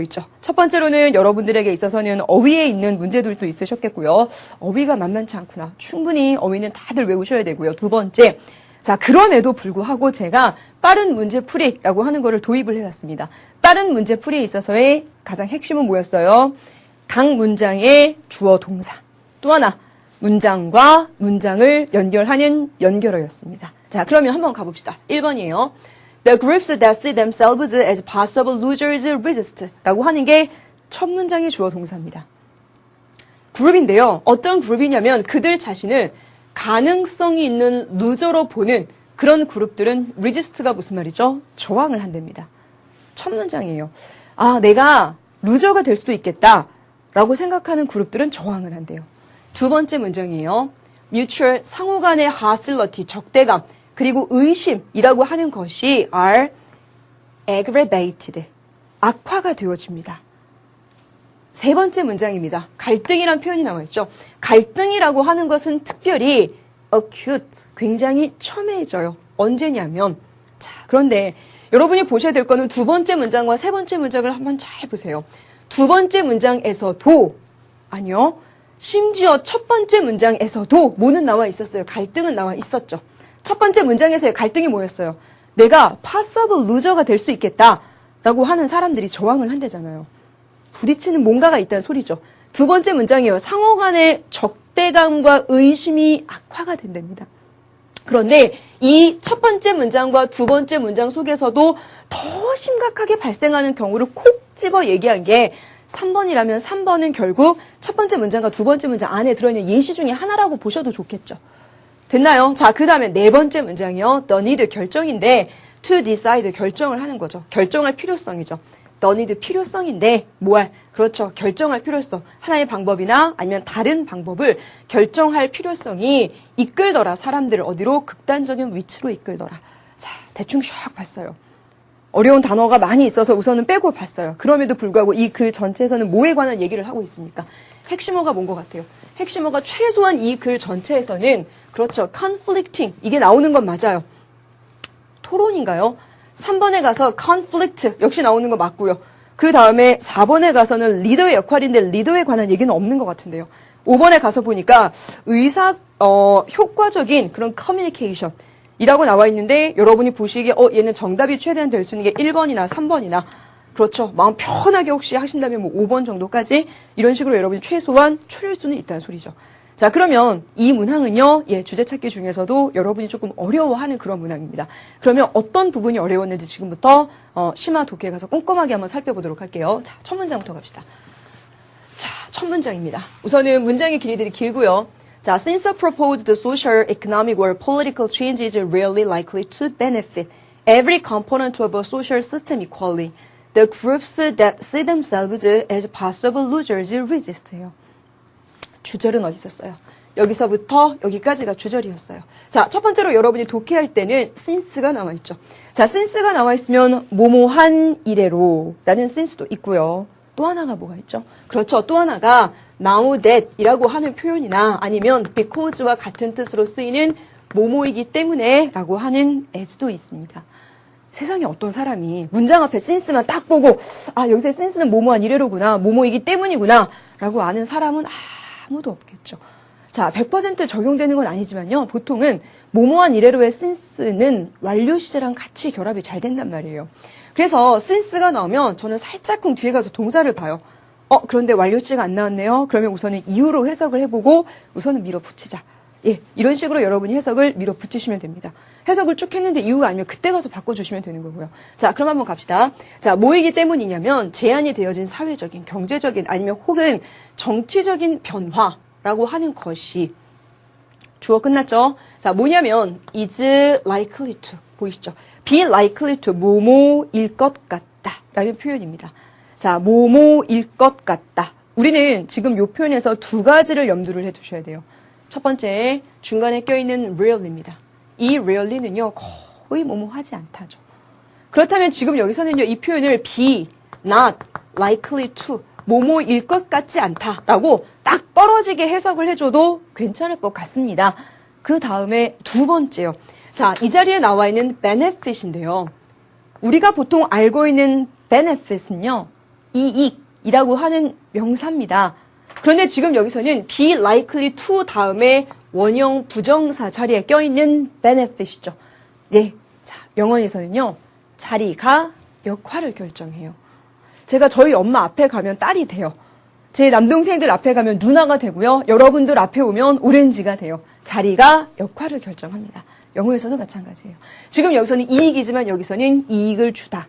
있죠. 첫 번째로는 여러분들에게 있어서는 어휘에 있는 문제들도 있으셨겠고요. 어휘가 만만치 않구나. 충분히 어휘는 다들 외우셔야 되고요. 두 번째, 자 그럼에도 불구하고 제가 빠른 문제풀이라고 하는 거를 도입을 해왔습니다. 빠른 문제풀이에 있어서의 가장 핵심은 뭐였어요? 각 문장의 주어 동사. 또 하나, 문장과 문장을 연결하는 연결어였습니다. 자 그러면 한번 가봅시다. 1번이에요. The groups that see themselves as possible losers resist 라고 하는 게 첫 문장의 주어 동사입니다. 그룹인데요. 어떤 그룹이냐면 그들 자신을 가능성이 있는 루저로 보는 그런 그룹들은 resist가 무슨 말이죠? 저항을 한답니다. 첫 문장이에요. 아, 내가 루저가 될 수도 있겠다 라고 생각하는 그룹들은 저항을 한대요. 두 번째 문장이에요. mutual 상호 간의 hostility, 적대감 그리고 의심이라고 하는 것이 are aggravated, 악화가 되어집니다. 세 번째 문장입니다. 갈등이란 표현이 나와 있죠. 갈등이라고 하는 것은 특별히 acute, 굉장히 첨예해져요. 언제냐면, 자, 그런데 여러분이 보셔야 될 거는 두 번째 문장과 세 번째 문장을 한번 잘 보세요. 두 번째 문장에서도, 아니요, 심지어 첫 번째 문장에서도 뭐는 나와 있었어요. 갈등은 나와 있었죠. 첫 번째 문장에서의 갈등이 뭐였어요? 내가 possible loser가 될 수 있겠다라고 하는 사람들이 저항을 한대잖아요. 부딪히는 뭔가가 있다는 소리죠. 두 번째 문장이에요. 상호 간의 적대감과 의심이 악화가 된답니다. 그런데 이 첫 번째 문장과 두 번째 문장 속에서도 더 심각하게 발생하는 경우를 콕 집어 얘기한 게 3번이라면 3번은 결국 첫 번째 문장과 두 번째 문장 안에 들어있는 예시 중에 하나라고 보셔도 좋겠죠. 됐나요? 자, 그 다음에 네 번째 문장이요. The need 결정인데 to decide 결정을 하는 거죠. 결정할 필요성이죠. The need 필요성인데 뭐할? 그렇죠. 결정할 필요성. 하나의 방법이나 아니면 다른 방법을 결정할 필요성이 이끌더라. 사람들을 어디로? 극단적인 위치로 이끌더라. 자, 대충 샥 봤어요. 어려운 단어가 많이 있어서 우선은 빼고 봤어요. 그럼에도 불구하고 이 글 전체에서는 뭐에 관한 얘기를 하고 있습니까? 핵심어가 뭔 것 같아요? 핵심어가 최소한 이 글 전체에서는 그렇죠. conflicting. 이게 나오는 건 맞아요. 토론인가요? 3번에 가서 conflict 역시 나오는 거 맞고요. 그 다음에 4번에 가서는 리더의 역할인데 리더에 관한 얘기는 없는 것 같은데요. 5번에 가서 보니까 효과적인 그런 커뮤니케이션 이라고 나와 있는데 여러분이 보시기에 얘는 정답이 최대한 될 수 있는 게 1번이나 3번이나 그렇죠. 마음 편하게 혹시 하신다면 뭐 5번 정도까지 이런 식으로 여러분이 최소한 추릴 수는 있다는 소리죠. 자, 그러면 이 문항은요, 주제 찾기 중에서도 여러분이 조금 어려워하는 그런 문항입니다. 그러면 어떤 부분이 어려웠는지 지금부터 심화 독해에 가서 꼼꼼하게 한번 살펴보도록 할게요. 자, 첫 문장부터 갑시다. 자, 첫 문장입니다. 우선은 문장의 길이들이 길고요. 자, since a proposed social, economic, or political change is rarely likely to benefit every component of a social system equally, the groups that see themselves as possible losers resist해요. 주절은 어디 있었어요? 여기서부터 여기까지가 주절이었어요. 자, 첫 번째로 여러분이 독해할 때는 since가 나와 있죠. 자, since가 나와 있으면 뭐뭐한 이래로 라는 since도 있고요. 또 하나가 뭐가 있죠? 그렇죠. 또 하나가 now that 이라고 하는 표현이나 아니면 because와 같은 뜻으로 쓰이는 뭐뭐이기 때문에 라고 하는 as도 있습니다. 세상에 어떤 사람이 문장 앞에 since만 딱 보고 아, 여기서의 since는 뭐뭐한 이래로구나, 뭐뭐이기 때문이구나 라고 아는 사람은 아무도 없겠죠. 자, 100% 적용되는 건 아니지만요. 보통은 뭐뭐한 이래로의 since는 완료 시제랑 같이 결합이 잘 된단 말이에요. 그래서 since가 나오면 저는 살짝쿵 뒤에 가서 동사를 봐요. 그런데 완료 시제가 안 나왔네요. 그러면 우선은 이유로 해석을 해보고 우선은 밀어붙이자. 이런 식으로 여러분이 해석을 밀어붙이시면 됩니다. 해석을 쭉 했는데 이유가 아니면 그때 가서 바꿔주시면 되는 거고요. 자, 그럼 한번 갑시다. 자, 뭐이기 때문이냐면 제한이 되어진 사회적인, 경제적인 아니면 혹은 정치적인 변화라고 하는 것이 주어 끝났죠? 자, 뭐냐면 is likely to 보이시죠? be likely to 뭐뭐일 것 같다 라는 표현입니다. 자, 뭐뭐일 것 같다. 우리는 지금 이 표현에서 두 가지를 염두를 해두셔야 돼요. 첫 번째, 중간에 껴있는 really입니다. 이 really는요, 거의 뭐뭐하지 않다죠. 그렇다면 지금 여기서는요, 이 표현을 be not likely to 뭐뭐일 것 같지 않다라고 딱 떨어지게 해석을 해줘도 괜찮을 것 같습니다. 그 다음에 두 번째요. 자, 이 자리에 나와 있는 benefit인데요. 우리가 보통 알고 있는 benefit은요, 이익이라고 하는 명사입니다. 그런데 지금 여기서는 be likely to 다음에 원형 부정사 자리에 껴있는 benefit이죠. 네. 자, 영어에서는요, 자리가 역할을 결정해요. 제가 저희 엄마 앞에 가면 딸이 돼요. 제 남동생들 앞에 가면 누나가 되고요. 여러분들 앞에 오면 오렌지가 돼요. 자리가 역할을 결정합니다. 영어에서도 마찬가지예요. 지금 여기서는 이익이지만 여기서는 이익을 주다.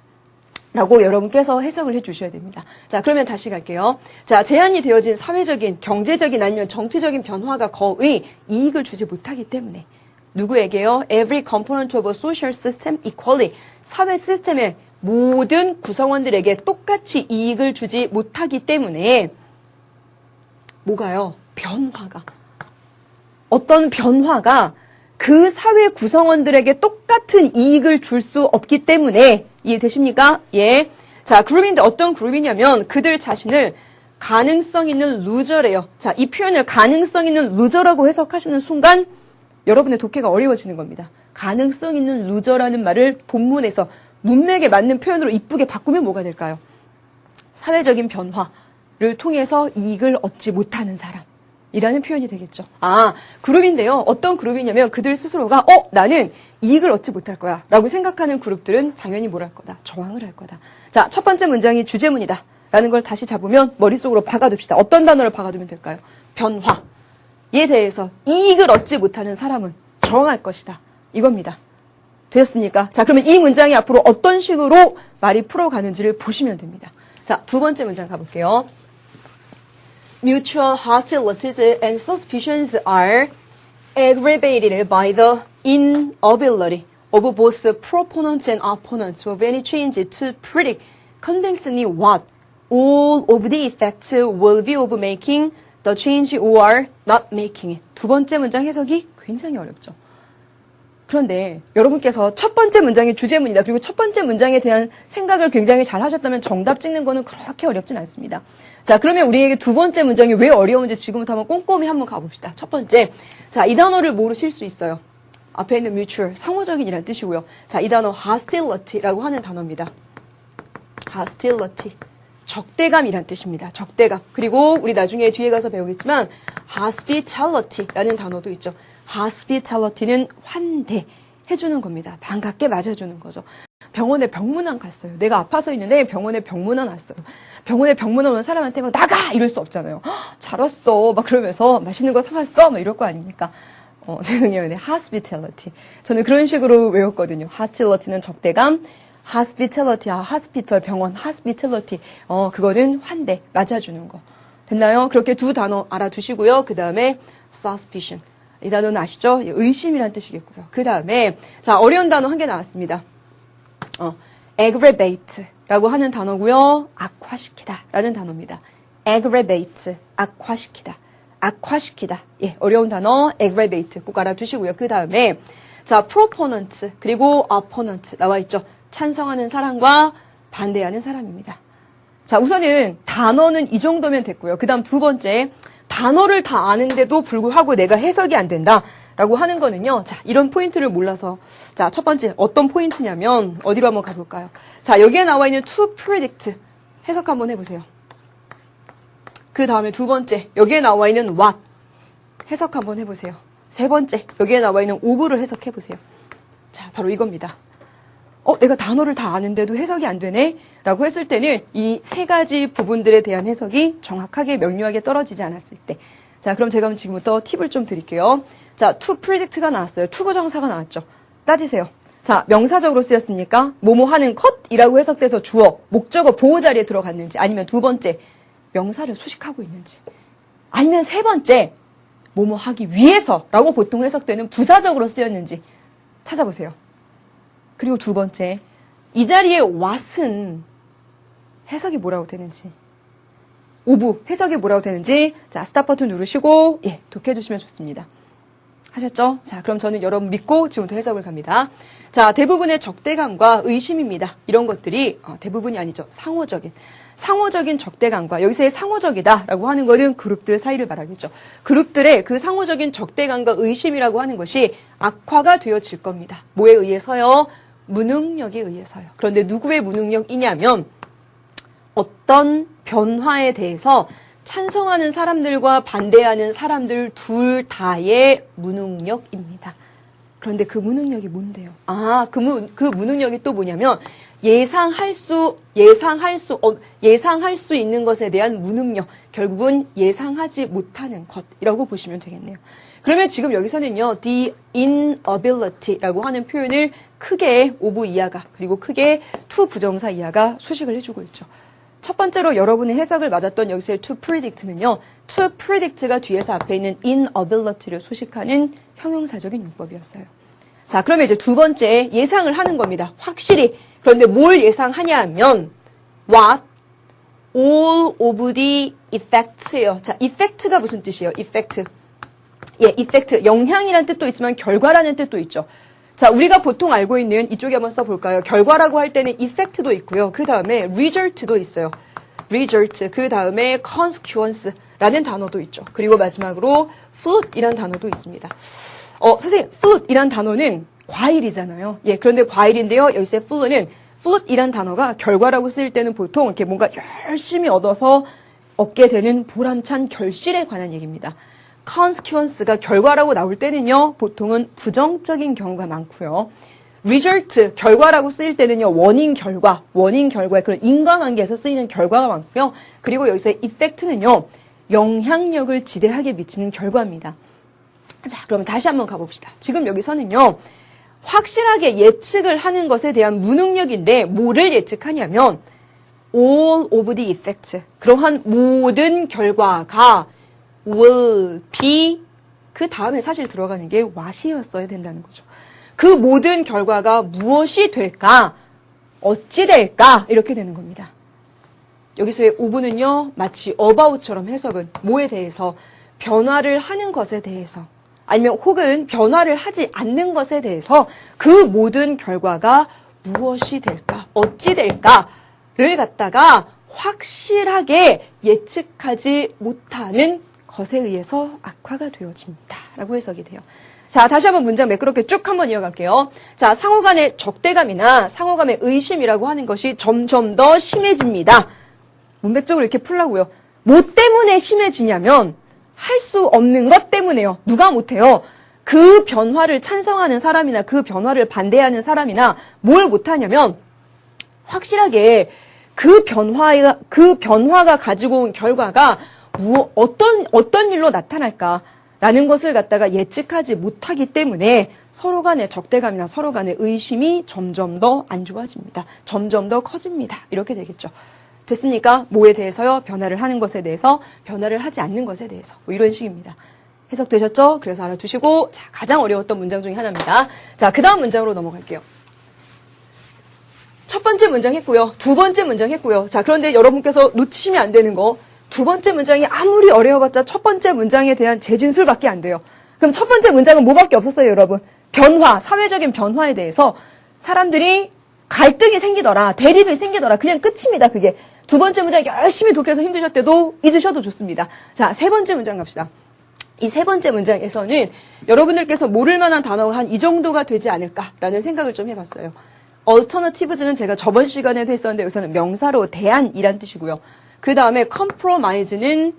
라고 여러분께서 해석을 해주셔야 됩니다. 자, 그러면 다시 갈게요. 자, 제한이 되어진 사회적인, 경제적인 아니면 정치적인 변화가 거의 이익을 주지 못하기 때문에 누구에게요? Every component of a social system equally. 사회 시스템의 모든 구성원들에게 똑같이 이익을 주지 못하기 때문에 뭐가요? 변화가. 어떤 변화가 그 사회 구성원들에게 똑같은 이익을 줄 수 없기 때문에 이해되십니까? 예. 자, 그룹인데 어떤 그룹이냐면 그들 자신을 가능성 있는 루저래요. 자, 이 표현을 가능성 있는 루저라고 해석하시는 순간 여러분의 독해가 어려워지는 겁니다. 가능성 있는 루저라는 말을 본문에서 문맥에 맞는 표현으로 이쁘게 바꾸면 뭐가 될까요? 사회적인 변화를 통해서 이익을 얻지 못하는 사람이라는 표현이 되겠죠. 아, 그룹인데요. 어떤 그룹이냐면 그들 스스로가 나는 이익을 얻지 못할 거야 라고 생각하는 그룹들은 당연히 뭘 할 거다? 저항을 할 거다. 자, 첫 번째 문장이 주제문이다 라는 걸 다시 잡으면 머릿속으로 박아둡시다. 어떤 단어를 박아두면 될까요? 변화에 대해서 이익을 얻지 못하는 사람은 저항할 것이다. 이겁니다. 되었습니까? 자, 그러면 이 문장이 앞으로 어떤 식으로 말이 풀어가는지를 보시면 됩니다. 자, 두 번째 문장 가볼게요. Mutual hostilities and suspicions are aggravated by the inability of both proponents and opponents of any change to predict convincingly what all of the effects will be of making the change or not making it. 두 번째 문장 해석이 굉장히 어렵죠. 그런데 여러분께서 첫 번째 문장이 주제문이다. 그리고 첫 번째 문장에 대한 생각을 굉장히 잘 하셨다면 정답 찍는 거는 그렇게 어렵진 않습니다. 자, 그러면 우리에게 두 번째 문장이 왜 어려운지 지금부터 한번 꼼꼼히 한번 가봅시다. 첫 번째, 자, 이 단어를 모르실 수 있어요. 앞에 있는 mutual, 상호적인이라는 뜻이고요. 자, 이 단어 hostility라고 하는 단어입니다. hostility, 적대감이란 뜻입니다. 적대감. 그리고 우리 나중에 뒤에 가서 배우겠지만 hospitality라는 단어도 있죠. hospitality는 환대, 해주는 겁니다. 반갑게 맞아주는 거죠. 병원에 병문안 갔어요. 내가 아파서 있는데 병원에 병문안 왔어요. 병원에 병문안 온 사람한테 막 나가! 이럴 수 없잖아요. 잘 왔어. 막 그러면서 맛있는 거 사왔어? 막 이럴 거 아닙니까? 죄송해요. 근데 hospitality. 저는 그런 식으로 외웠거든요. hostility는 적대감, hospitality, hospital, 병원, hospitality. 그거는 환대, 맞아주는 거. 됐나요? 그렇게 두 단어 알아두시고요. 그 다음에 suspicion. 이 단어는 아시죠? 의심이란 뜻이겠고요. 그 다음에, 자, 어려운 단어 한 개 나왔습니다. aggravate라고 하는 단어고요. 악화시키다 라는 단어입니다. aggravate, 악화시키다. 악화시키다. 예, 어려운 단어 aggravate 꼭 알아두시고요. 그 다음에 자, proponent 그리고 opponent 나와 있죠. 찬성하는 사람과 반대하는 사람입니다. 자, 우선은 단어는 이 정도면 됐고요. 그 다음 두 번째, 단어를 다 아는데도 불구하고 내가 해석이 안 된다라고 하는 거는요. 자, 이런 포인트를 몰라서 자, 첫 번째 어떤 포인트냐면 어디로 한번 가볼까요? 자, 여기에 나와 있는 to predict 해석 한번 해보세요. 그 다음에 두 번째, 여기에 나와 있는 what 해석 한번 해보세요. 세 번째, 여기에 나와 있는 of를 해석해보세요. 자, 바로 이겁니다. 내가 단어를 다 아는데도 해석이 안 되네? 라고 했을 때는 이 세 가지 부분들에 대한 해석이 정확하게 명료하게 떨어지지 않았을 때. 자, 그럼 제가 지금부터 팁을 좀 드릴게요. 자, to predict가 나왔어요. to 부정사가 나왔죠. 따지세요. 자, 명사적으로 쓰였습니까? 뭐뭐 하는 것이라고 해석돼서 주어, 목적어, 보호 자리에 들어갔는지, 아니면 두 번째, 명사를 수식하고 있는지, 아니면 세 번째, 뭐뭐 하기 위해서라고 보통 해석되는 부사적으로 쓰였는지 찾아보세요. 그리고 두 번째, 이 자리에 what은 해석이 뭐라고 되는지, of 해석이 뭐라고 되는지, 자, 스탑 버튼 누르시고, 예, 독해주시면 좋습니다. 하셨죠? 자, 그럼 저는 여러분 믿고 지금부터 해석을 갑니다. 자, 대부분의 적대감과 의심입니다. 이런 것들이, 대부분이 아니죠. 상호적인 적대감과, 여기서의 상호적이다라고 하는 것은 그룹들 사이를 말하겠죠. 그룹들의 그 상호적인 적대감과 의심이라고 하는 것이 악화가 되어질 겁니다. 뭐에 의해서요? 무능력에 의해서요. 그런데 누구의 무능력이냐면 어떤 변화에 대해서 찬성하는 사람들과 반대하는 사람들 둘 다의 무능력입니다. 그런데 그 무능력이 뭔데요? 그 무능력이 또 뭐냐면 예상할 수 있는 것에 대한 무능력, 결국은 예상하지 못하는 것이라고 보시면 되겠네요. 그러면 지금 여기서는요, the inability라고 하는 표현을 크게 of 이하가, 그리고 크게 to 부정사 이하가 수식을 해주고 있죠. 첫 번째로 여러분의 해석을 맞았던 여기서의 to predict는요, to predict가 뒤에서 앞에 있는 inability를 수식하는 형용사적인 용법이었어요. 자, 그러면 이제 두 번째 예상을 하는 겁니다. 확실히. 그런데 뭘 예상하냐 하면 what all of the effects예요. 자, effect가 무슨 뜻이에요? effect. 예, effect. 영향이라는 뜻도 있지만 결과라는 뜻도 있죠. 자, 우리가 보통 알고 있는 이쪽에 한번 써볼까요? 결과라고 할 때는 effect도 있고요. 그 다음에 result도 있어요. result. 그 다음에 consequence라는 단어도 있죠. 그리고 마지막으로 fruit이라는 단어도 있습니다. 선생님, fruit이란 단어는 과일이잖아요. 예, 그런데 과일인데요. 여기서의 fruit이란 단어가 결과라고 쓰일 때는 보통 이렇게 뭔가 열심히 얻어서 얻게 되는 보람찬 결실에 관한 얘기입니다. consequence가 결과라고 나올 때는요, 보통은 부정적인 경우가 많고요. result, 결과라고 쓰일 때는요, 원인 결과의 그런 인과관계에서 쓰이는 결과가 많고요. 그리고 여기서의 effect는요, 영향력을 지대하게 미치는 결과입니다. 자, 그러면 다시 한번 가봅시다. 지금 여기서는요, 확실하게 예측을 하는 것에 대한 무능력인데, 뭐를 예측하냐면, all of the effects. 그러한 모든 결과가 will be, 그 다음에 사실 들어가는 게 what이었어야 된다는 거죠. 그 모든 결과가 무엇이 될까? 어찌 될까? 이렇게 되는 겁니다. 여기서의 of는요, 마치 about처럼 해석은 뭐에 대해서? 변화를 하는 것에 대해서. 아니면 혹은 변화를 하지 않는 것에 대해서 그 모든 결과가 무엇이 될까, 어찌 될까를 갖다가 확실하게 예측하지 못하는 것에 의해서 악화가 되어집니다. 라고 해석이 돼요. 자, 다시 한번 문장 매끄럽게 쭉 한번 이어갈게요. 자, 상호간의 적대감이나 상호간의 의심이라고 하는 것이 점점 더 심해집니다. 문맥적으로 이렇게 풀라고요. 뭐 때문에 심해지냐면 할 수 없는 것 때문에요. 누가 못해요? 그 변화를 찬성하는 사람이나 그 변화를 반대하는 사람이나 뭘 못하냐면 확실하게 그 변화가 가지고 온 결과가 어떤 일로 나타날까라는 것을 갖다가 예측하지 못하기 때문에 서로 간의 적대감이나 서로 간의 의심이 점점 더 안 좋아집니다. 점점 더 커집니다. 이렇게 되겠죠. 됐습니까? 뭐에 대해서요? 변화를 하는 것에 대해서, 변화를 하지 않는 것에 대해서. 뭐 이런 식입니다. 해석되셨죠? 그래서 알아두시고, 자, 가장 어려웠던 문장 중에 하나입니다. 자, 그 다음 문장으로 넘어갈게요. 첫 번째 문장 했고요. 두 번째 문장 했고요. 자, 그런데 여러분께서 놓치시면 안 되는 거, 두 번째 문장이 아무리 어려워봤자 첫 번째 문장에 대한 재진술밖에 안 돼요. 그럼 첫 번째 문장은 뭐밖에 없었어요, 여러분? 변화, 사회적인 변화에 대해서 사람들이 갈등이 생기더라, 대립이 생기더라, 그냥 끝입니다, 그게. 두 번째 문장 열심히 독해서 힘드셨대도 잊으셔도 좋습니다. 자, 세 번째 문장 갑시다. 이 세 번째 문장에서는 여러분들께서 모를 만한 단어가 한 이 정도가 되지 않을까라는 생각을 좀 해봤어요. alternatives는 제가 저번 시간에도 했었는데 여기서는 명사로 대안이란 뜻이고요. 그 다음에 compromise는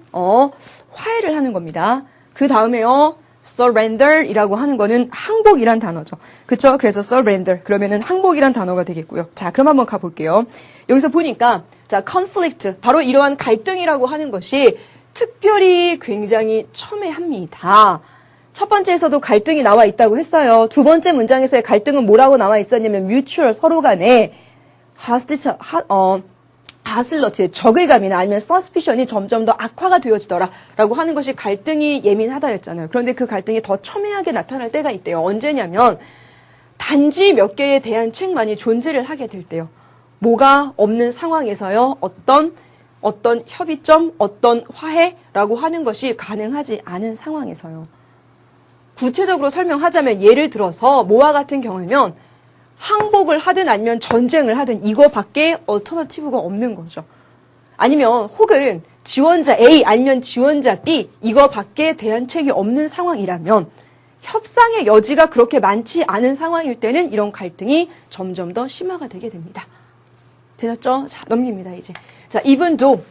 화해를 하는 겁니다. 그 다음에요, surrender이라고 하는 거는 항복이란 단어죠. 그쵸? 그래서 surrender. 그러면은 항복이란 단어가 되겠고요. 자, 그럼 한번 가볼게요. 여기서 보니까, 자, conflict. 바로 이러한 갈등이라고 하는 것이 특별히 굉장히 첨예합니다. 첫 번째에서도 갈등이 나와 있다고 했어요. 두 번째 문장에서의 갈등은 뭐라고 나와 있었냐면, mutual, 서로 간에, hostility, 적의감이나 아니면 suspicion이 점점 더 악화가 되어지더라 라고 하는 것이 갈등이 예민하다였잖아요. 그런데 그 갈등이 더 첨예하게 나타날 때가 있대요. 언제냐면 단지 몇 개의 대안책만이 존재를 하게 될 때요. 뭐가 없는 상황에서요. 어떤 협의점, 어떤 화해라고 하는 것이 가능하지 않은 상황에서요. 구체적으로 설명하자면 예를 들어서 뭐와 같은 경우면 항복을 하든 아니면 전쟁을 하든 이거밖에 얼터너티브가 없는 거죠. 아니면 혹은 지원자 A 아니면 지원자 B 이거밖에 대안책이 없는 상황이라면 협상의 여지가 그렇게 많지 않은 상황일 때는 이런 갈등이 점점 더 심화가 되게 됩니다. 되셨죠? 자, 넘깁니다, 이제. 자, even though.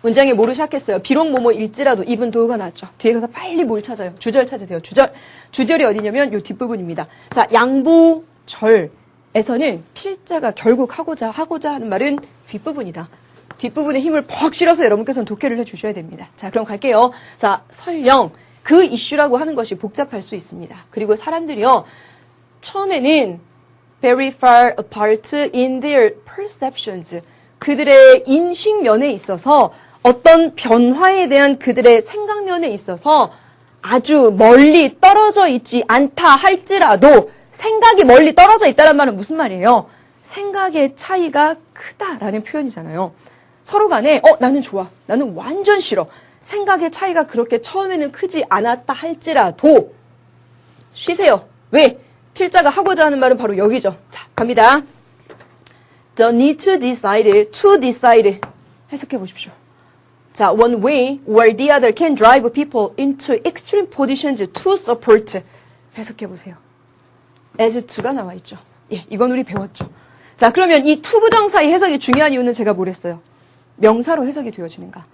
문장에 뭐를 시작했어요? 비록 뭐뭐일지라도 even though가 나왔죠. 뒤에 가서 빨리 뭘 찾아요? 주절 찾으세요. 주절. 주절이 어디냐면 요 뒷부분입니다. 자, 양보절에서는 필자가 결국 하고자 하는 말은 뒷부분이다. 뒷부분에 힘을 퍽 실어서 여러분께서는 독해를 해주셔야 됩니다. 자, 그럼 갈게요. 자, 설령 그 이슈라고 하는 것이 복잡할 수 있습니다. 그리고 사람들이요. 처음에는 very far apart in their perceptions. 그들의 인식면에 있어서 어떤 변화에 대한 그들의 생각면에 있어서 아주 멀리 떨어져 있지 않다 할지라도 생각이 멀리 떨어져 있다는 말은 무슨 말이에요? 생각의 차이가 크다라는 표현이잖아요. 서로 간에 나는 좋아. 나는 완전 싫어. 생각의 차이가 그렇게 처음에는 크지 않았다 할지라도 쉬세요. 왜? 필자가 하고자 하는 말은 바로 여기죠. 자, 갑니다. The need to decide 해석해 보십시오. 자, one way or the other can drive people into extreme positions to support. 해석해 보세요. as to가 나와 있죠. 예, 이건 우리 배웠죠. 자, 그러면 이 to 부정사의 해석이 중요한 이유는 제가 뭘 했어요? 명사로 해석이 되어지는가?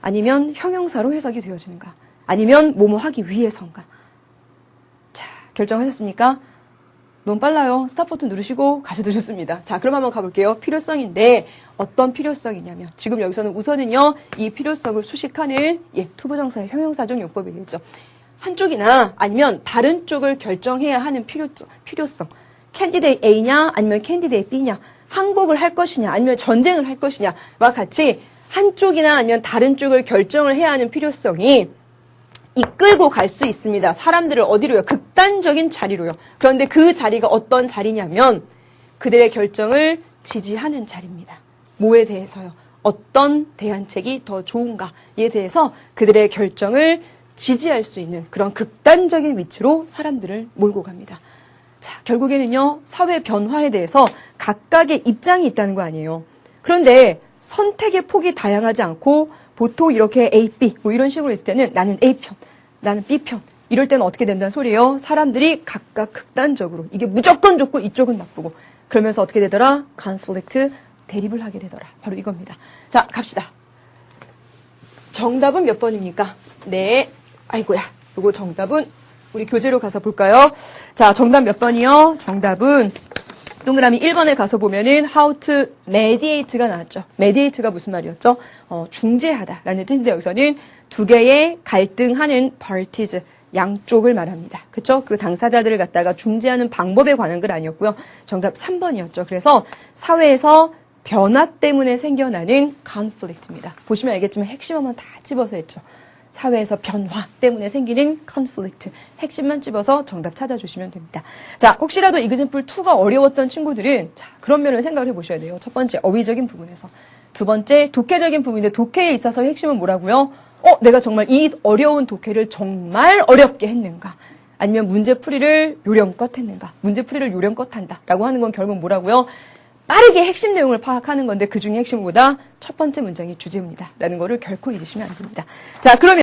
아니면 형용사로 해석이 되어지는가? 아니면 뭐뭐 하기 위해서인가? 자, 결정하셨습니까? 너무 빨라요. 스탑 버튼 누르시고 가셔도 좋습니다. 자, 그럼 한번 가볼게요. 필요성인데 어떤 필요성이냐면 지금 여기서는 우선은요. 이 필요성을 수식하는 투부정사의 형용사적 용법이겠죠. 한쪽이나 아니면 다른 쪽을 결정해야 하는 필요성. 캔디데이트 A냐 아니면 캔디데이트 B냐. 항복을 할 것이냐 아니면 전쟁을 할 것이냐와 같이 한쪽이나 아니면 다른 쪽을 결정을 해야 하는 필요성이 이끌고 갈 수 있습니다. 사람들을 어디로요? 극단적인 자리로요. 그런데 그 자리가 어떤 자리냐면 그들의 결정을 지지하는 자리입니다. 뭐에 대해서요? 어떤 대안책이 더 좋은가에 대해서 그들의 결정을 지지할 수 있는 그런 극단적인 위치로 사람들을 몰고 갑니다. 자, 결국에는요. 사회 변화에 대해서 각각의 입장이 있다는 거 아니에요. 그런데 선택의 폭이 다양하지 않고 보통 이렇게 A, B 뭐 이런 식으로 있을 때는 나는 A편, 나는 B편 이럴 때는 어떻게 된다는 소리예요? 사람들이 각각 극단적으로 이게 무조건 좋고 이쪽은 나쁘고 그러면서 어떻게 되더라? conflict, 대립을 하게 되더라. 바로 이겁니다. 자, 갑시다. 정답은 몇 번입니까? 네. 아이고야. 요거 정답은 우리 교재로 가서 볼까요? 자, 정답 몇 번이요? 정답은 동그라미 1번에 가서 보면은 how to mediate가 나왔죠. mediate가 무슨 말이었죠? 중재하다라는 뜻인데 여기서는 두 개의 갈등하는 parties, 양쪽을 말합니다. 그렇죠? 그 당사자들을 갖다가 중재하는 방법에 관한 글 아니었고요. 정답 3번이었죠. 그래서 사회에서 변화 때문에 생겨나는 conflict입니다. 보시면 알겠지만 핵심만 다 집어서 했죠. 사회에서 변화 때문에 생기는 conflict. 핵심만 집어서 정답 찾아주시면 됩니다. 자, 혹시라도 example 2가 어려웠던 친구들은 자, 그런 면을 생각을 해보셔야 돼요. 첫 번째, 어휘적인 부분에서. 두 번째, 독해적인 부분인데 독해에 있어서 핵심은 뭐라고요? 내가 정말 이 어려운 독해를 정말 어렵게 했는가? 아니면 문제풀이를 요령껏 했는가? 문제풀이를 요령껏 한다라고 하는 건 결국 뭐라고요? 빠르게 핵심 내용을 파악하는 건데 그 중에 핵심보다 첫 번째 문장이 주제입니다. 라는 거를 결코 잊으시면 안 됩니다. 자, 그러면